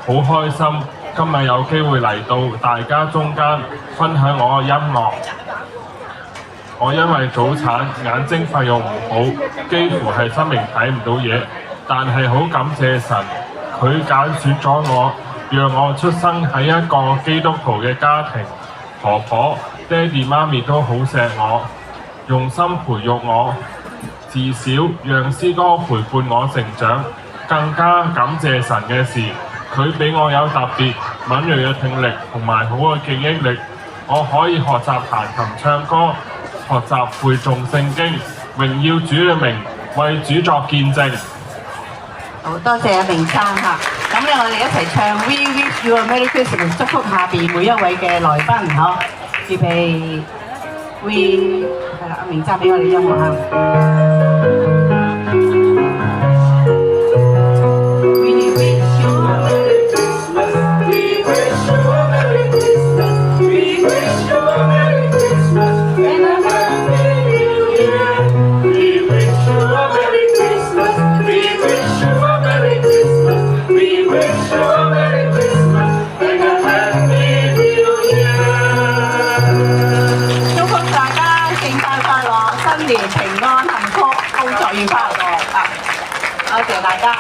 好開心今日有機會嚟到大家中間分享我嘅音樂。我因為早產，眼睛發育唔好，幾乎係失明睇唔到嘢，但係好感謝神，佢揀選咗我，讓我出生喺一個基督徒嘅家庭。婆婆、爹哋媽咪都好錫我，用心培育我，自小讓詩歌陪伴我成長。更加感謝神嘅事，佢俾我有特別敏鋭嘅聽力同埋好嘅記憶力，我可以學習彈琴唱歌，學習背誦聖經，榮耀主嘅名，為主作見證。好多謝阿明生嚇，咁咧我哋一齊唱 We Wish You a Merry Christmas， 祝福下邊每一位嘅來賓嚇，預備 We 係啦，阿明生俾我哋音樂嚇。多謝大家，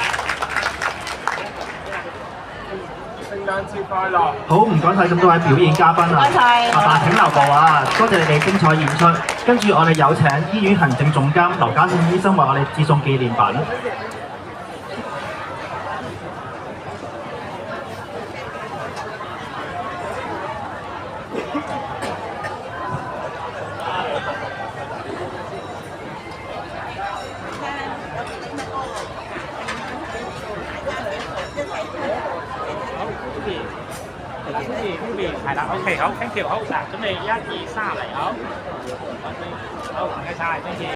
聖誕節快樂！好，唔該晒咁多位表演嘉賓啊！唔該晒，麻煩請留步啊！多謝你哋精彩演出。跟住我哋有請醫院行政總監劉家憲醫生為我哋致送紀念品。係啦 ，OK， 好 ，thank you， 好嗱，準備1、2、3嚟，好，好，唔該晒，thank you。